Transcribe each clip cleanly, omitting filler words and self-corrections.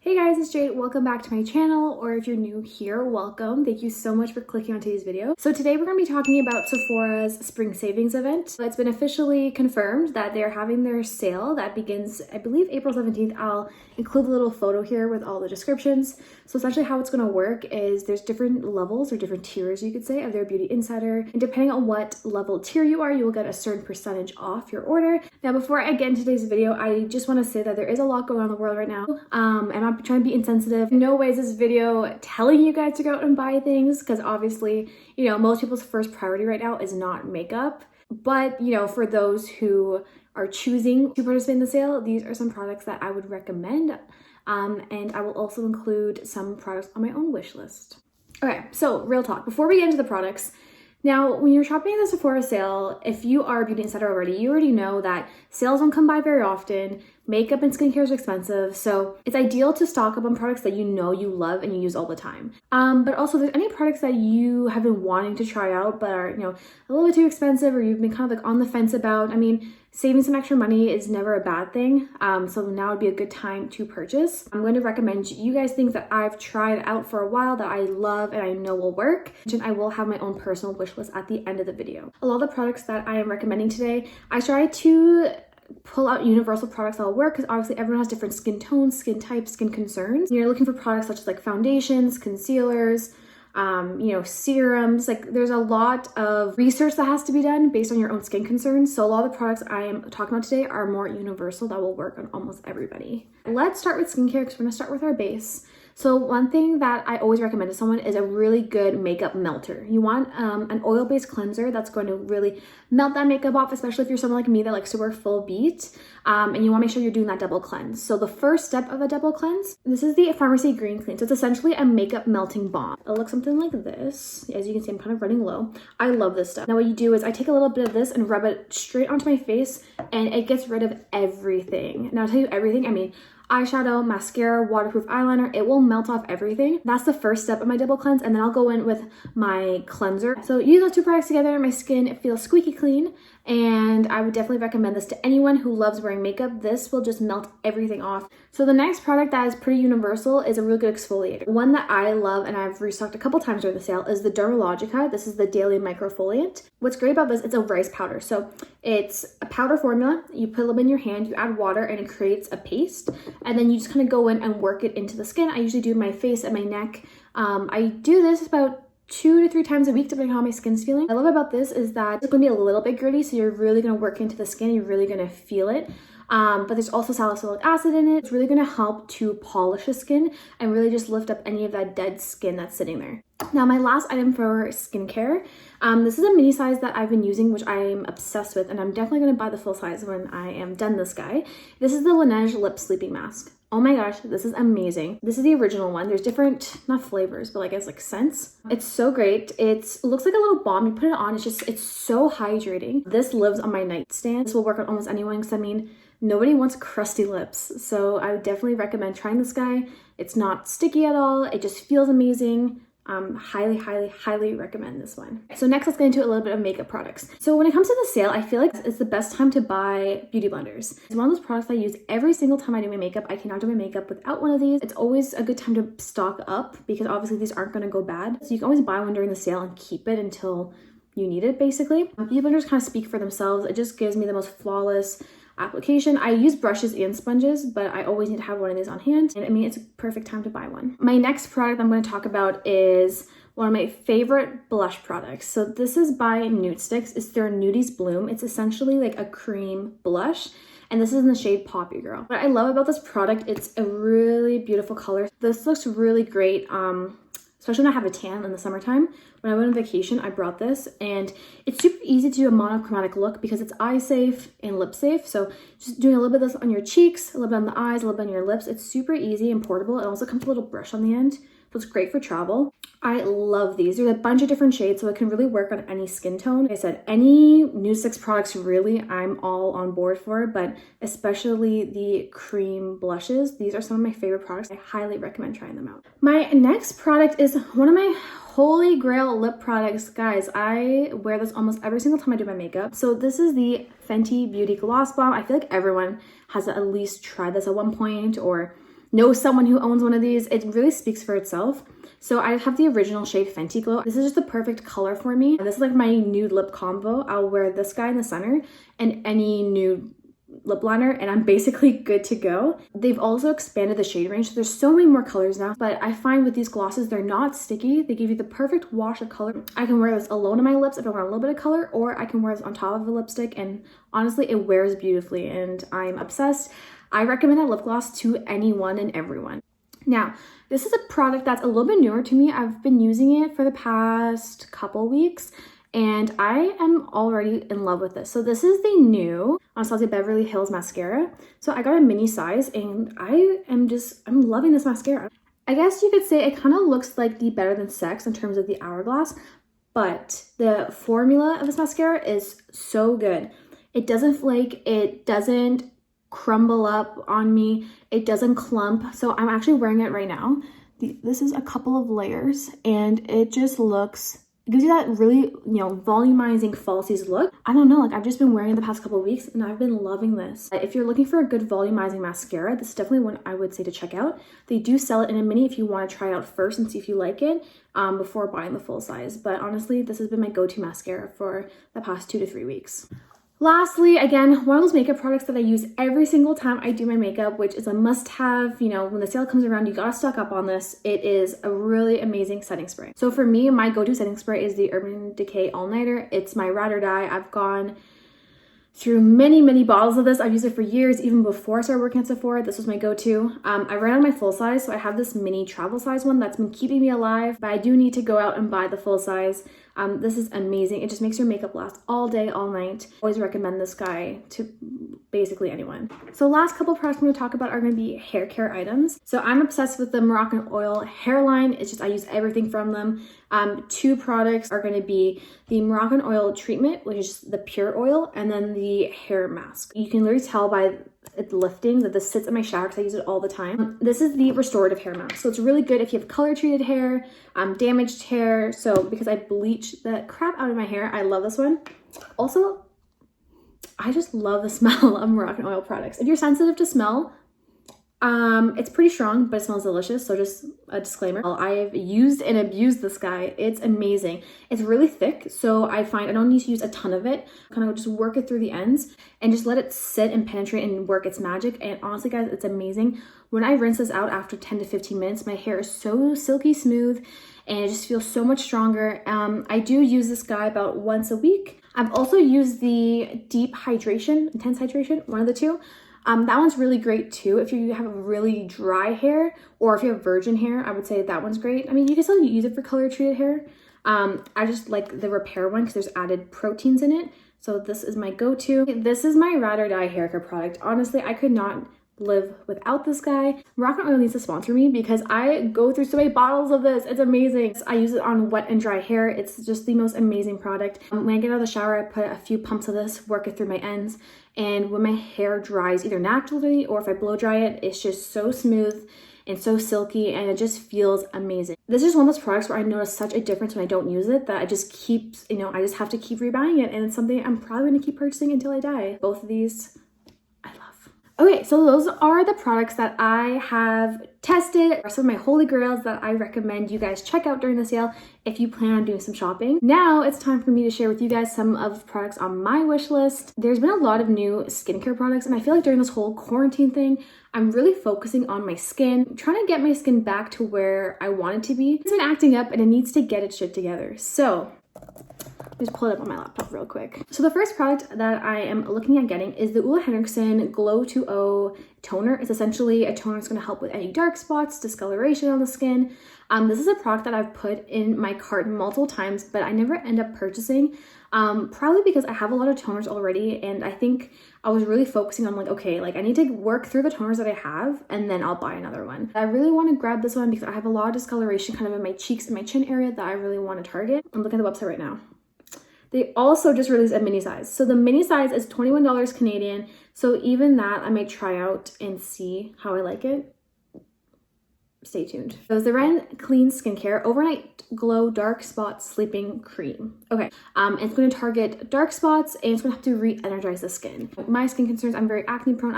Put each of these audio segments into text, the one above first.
Hey guys, it's Jade. Welcome back to my channel, or if you're new here, welcome. Thank you so much for clicking on today's video. So today we're going to be talking about Sephora's spring savings event. It's been officially confirmed that they're having their sale that begins, I believe, April 17th. I'll include a little photo here with all the descriptions. So essentially how it's going to work is there's different levels or different tiers, you could say, of their Beauty Insider. And depending on what level tier you are, you will get a certain percentage off your order. Now, before I get into today's video, I just want to say that there is a lot going on in the world right now. I'm not trying to be insensitive. In no way is this video telling you guys to go out and buy things, because obviously, you know, most people's first priority right now is not makeup. But, you know, for those who are choosing to participate in the sale, these are some products that I would recommend. And I will also include some products on my own wish list. Okay, so real talk. Before we get into the products, now, when you're shopping at the Sephora sale, if you are a Beauty Insider already, you already know that sales don't come by very often. Makeup and skincare is expensive, so it's ideal to stock up on products that you know you love and you use all the time. But also, if there's any products that you have been wanting to try out but are, you know, a little bit too expensive, or you've been kind of like on the fence about, I mean, saving some extra money is never a bad thing. So now would be a good time to purchase. I'm going to recommend you guys things that I've tried out for a while that I love and I know will work. And I will have my own personal wish list at the end of the video. A lot of the products that I am recommending today, I try to pull out universal products that will work, because obviously everyone has different skin tones, skin types, skin concerns. You're looking for products such as like foundations, concealers, you know, serums. Like, there's a lot of research that has to be done based on your own skin concerns. So a lot of the products I am talking about today are more universal, that will work on almost everybody. Let's start with skincare, because we're gonna start with our base. So one thing that I always recommend to someone is a really good makeup melter. You want an oil-based cleanser that's going to really melt that makeup off, especially if you're someone like me that likes to wear full beat. And you want to make sure you're doing that double cleanse. So the first step of a double cleanse, this is the Pharmacy Green Clean. So it's essentially a makeup melting balm. It looks something like this. As you can see, I'm kind of running low. I love this stuff. Now what you do is I take a little bit of this and rub it straight onto my face, and it gets rid of everything. Now, I'll tell you everything, I mean, eyeshadow, mascara, waterproof eyeliner, it will melt off everything. That's the first step of my double cleanse, and then I'll go in with my cleanser. So use those two products together, my skin feels squeaky clean, and I would definitely recommend this to anyone who loves wearing makeup. This will just melt everything off. So the next product that is pretty universal is a really good exfoliator. One that I love and I've restocked a couple times during the sale is the DERMALOGICA. This is the Daily Microfoliant. What's great about this, it's a rice powder. So it's a powder formula. You put a little bit in your hand, you add water, and it creates a paste. And then you just kind of go in and work it into the skin. I usually do my face and my neck. I do this about 2 to 3 times a week, depending on how my skin's feeling. What I love about this is that it's going to be a little bit gritty, so you're really going to work into the skin. You're really going to feel it. But there's also salicylic acid in it. It's really going to help to polish the skin and really just lift up any of that dead skin that's sitting there. Now, my last item for skincare, this is a mini size that I've been using, which I'm obsessed with, and I'm definitely going to buy the full size when I am done this guy. This is the LANEIGE Lip Sleeping Mask. Oh my gosh, this is amazing. This is the original one. There's different, not flavors, but I guess like scents. It's so great. It looks like a little balm. You put it on, it's so hydrating. This lives on my nightstand. This will work on almost anyone, because I mean, nobody wants crusty lips. So I would definitely recommend trying this guy. It's not sticky at all. It just feels amazing. Highly recommend this one. So next, let's get into a little bit of makeup products. So when it comes to the sale, I feel like it's the best time to buy beauty blenders. It's one of those products I use every single time I do my makeup. I cannot do my makeup without one of these. It's always a good time to stock up, because obviously these aren't going to go bad. So you can always buy one during the sale and keep it until you need it, basically. Beauty blenders kind of speak for themselves. It just gives me the most flawless application. I use brushes and sponges, but I always need to have one of these on hand. And I mean, it's a perfect time to buy one. My next product I'm going to talk about is one of my favorite blush products. So this is by NUDESTIX. It's their Nudies Bloom. It's essentially like a cream blush, and this is in the shade Poppy Girl. What I love about this product, it's a really beautiful color. This looks really great, especially when I have a tan in the summertime. When I went on vacation, I brought this, and it's super easy to do a monochromatic look because it's eye safe and lip safe. So just doing a little bit of this on your cheeks, a little bit on the eyes, a little bit on your lips. It's super easy and portable. It also comes with a little brush on the end, so it's great for travel. I love these. There's a bunch of different shades, so it can really work on any skin tone. Like I said, any NUDESTIX products really, I'm all on board for, but especially the cream blushes. These are some of my favorite products. I highly recommend trying them out. My next product is one of my holy grail lip products. Guys, I wear this almost every single time I do my makeup. So this is the FENTY Beauty Gloss Balm. I feel like everyone has at least tried this at one point, or know someone who owns one of these, it really speaks for itself. So I have the original shade Fenty Glow. This is just the perfect color for me. This is like my nude lip combo. I'll wear this guy in the center and any nude lip liner and I'm basically good to go. They've also expanded the shade range, so there's so many more colors now, but I find with these glosses, they're not sticky. They give you the perfect wash of color. I can wear this alone on my lips if I want a little bit of color, or I can wear this on top of a lipstick, and honestly, it wears beautifully and I'm obsessed. I recommend that lip gloss to anyone and everyone. Now, this is a product that's a little bit newer to me. I've been using it for the past couple weeks and I am already in love with this. So this is the new Anastasia Beverly Hills mascara. So I got a mini size and I'm loving this mascara. I guess you could say it kind of looks like the Better Than Sex in terms of the hourglass, but the formula of this mascara is so good. It doesn't flake, it doesn't crumble up on me, it doesn't clump. So I'm actually wearing it right now. This is a couple of layers and it just looks, it gives you that really, you know, volumizing falsies look. I don't know, like I've just been wearing it the past couple of weeks and I've been loving this. If you're looking for a good volumizing mascara, this is definitely one I would say to check out. They do sell it in a mini if you want to try it out first and see if you like it before buying the full size. But honestly, this has been my go-to mascara for the past 2 to 3 weeks. Lastly, again, one of those makeup products that I use every single time I do my makeup, which is a must-have. You know, when the sale comes around, you gotta stock up on this. It is a really amazing setting spray. So for me, my go-to setting spray is the Urban Decay All Nighter. It's my ride or die. I've gone through many bottles of this. I've used it for years, even before I started working at Sephora. This was my go-to. I ran out of my full size, so I have this mini travel size one that's been keeping me alive, but I do need to go out and buy the full size. This is amazing. It just makes your makeup last all day, all night. Always recommend this guy to basically anyone. So last couple of products I'm going to talk about are going to be hair care items. So I'm obsessed with the Moroccanoil hairline. It's just I use everything from them. 2 products are going to be the Moroccanoil Treatment, which is the pure oil, and then the hair mask. You can literally tell by it lifting that this sits in my shower because I use it all the time. This is the restorative hair mask. So it's really good if you have color treated hair, damaged hair. So because I bleach the crap out of my hair, I love this one. Also, I just love the smell of Moroccanoil products. If you're sensitive to smell, it's pretty strong, but it smells delicious. So just a disclaimer. I've used and abused this guy. It's amazing. It's really thick, so I find I don't need to use a ton of it. Kind of just work it through the ends and just let it sit and penetrate and work its magic. And honestly, guys, it's amazing. When I rinse this out after 10 to 15 minutes, my hair is so silky smooth and it just feels so much stronger. I do use this guy about once a week. I've also used the Deep Hydration, Intense Hydration, one of the two. That one's really great too if you have really dry hair, or if you have virgin hair, I would say that one's great. I mean, you can still use it for color treated hair. I just like the repair one because there's added proteins in it. So this is my go-to. This is my ride or die hair care product. Honestly, I could not live without this guy. Moroccanoil needs to sponsor me because I go through so many bottles of this. It's amazing. I use it on wet and dry hair. It's just the most amazing product. When I get out of the shower, I put a few pumps of this, work it through my ends, and when my hair dries either naturally or if I blow dry it, it's just so smooth and so silky and it just feels amazing. This is one of those products where I notice such a difference when I don't use it that I just keep, you know, I just have to keep rebuying it, and it's something I'm probably going to keep purchasing until I die. Both of these Okay, so those are the products that I have tested, are some of my holy grails that I recommend you guys check out during the sale if you plan on doing some shopping. Now it's time for me to share with you guys some of the products on my wish list. There's been a lot of new skincare products, and I feel like during this whole quarantine thing, I'm really focusing on my skin, trying to get my skin back to where I want it to be. It's been acting up and it needs to get its shit together. So just pull it up on my laptop real quick. So the first product that I am looking at getting is the OLEHENRIKSEN Glow 2.0 toner. It's essentially a toner that's going to help with any dark spots, discoloration on the skin. This is a product that I've put in my cart multiple times, but I never end up purchasing, probably because I have a lot of toners already, and I think I was really focusing on like, okay, like I need to work through the toners that I have and then I'll buy another one. I really want to grab this one because I have a lot of discoloration kind of in my cheeks and my chin area that I really want to target. I'm looking at the website right now. They also just released a mini size. So the mini size is $21 Canadian. So even that I might try out and see how I like it. stay tuned. So it's the Ren Clean Skincare Overnight Glow Dark Spot Sleeping Cream. Okay, it's going to target dark spots and it's going to have to re-energize the skin. My skin concerns, I'm very acne prone.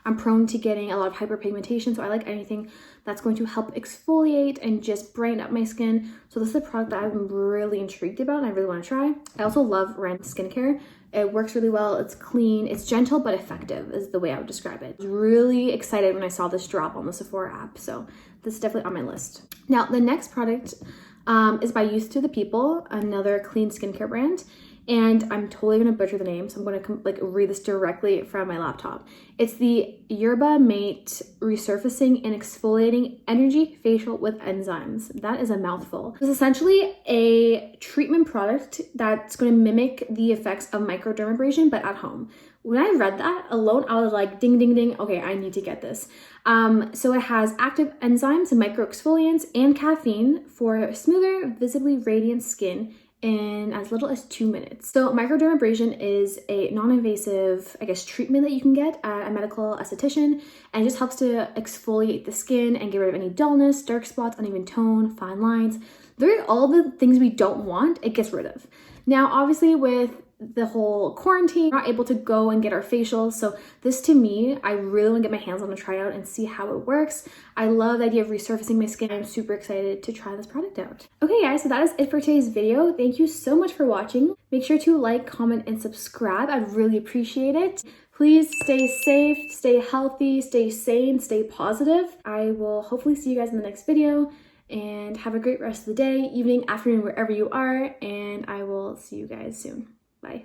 I'm prone to getting a lot of hyperpigmentation, so I like anything that's going to help exfoliate and just brighten up my skin. So this is a product that I'm really intrigued about and I really want to try. I also love Ren Skincare. It works really well, it's clean, it's gentle but effective is the way I would describe it. I was really excited when I saw this drop on the Sephora app, so this is definitely on my list. Now, the next product is by Youth to the People, another clean skincare brand. And I'm totally gonna butcher the name, so I'm gonna read this directly from my laptop. It's the Yerba Mate Resurfacing and Exfoliating Energy Facial with Enzymes. That is a mouthful. It's essentially a treatment product that's gonna mimic the effects of microdermabrasion, but at home. When I read that alone, I was like, ding, ding, ding, okay, I need to get this. So it has active enzymes and microexfoliants and caffeine for smoother, visibly radiant skin in as little as 2 minutes. So microdermabrasion is a non-invasive, I guess, treatment that you can get at a medical esthetician, and it just helps to exfoliate the skin and get rid of any dullness, dark spots, uneven tone, fine lines. Literally all the things we don't want, it gets rid of. Now, obviously with the whole quarantine, we're not able to go and get our facials. So this, to me, I really want to get my hands on to try it out and see how it works. I love the idea of resurfacing my skin. I'm super excited to try this product out. Okay guys, so that is it for today's video. Thank you so much for watching. Make sure to like, comment, and subscribe. I'd really appreciate it. Please stay safe, stay healthy, stay sane, stay positive. I will hopefully see you guys in the next video, and have a great rest of the day, evening, afternoon, wherever you are, and I will see you guys soon. Bye.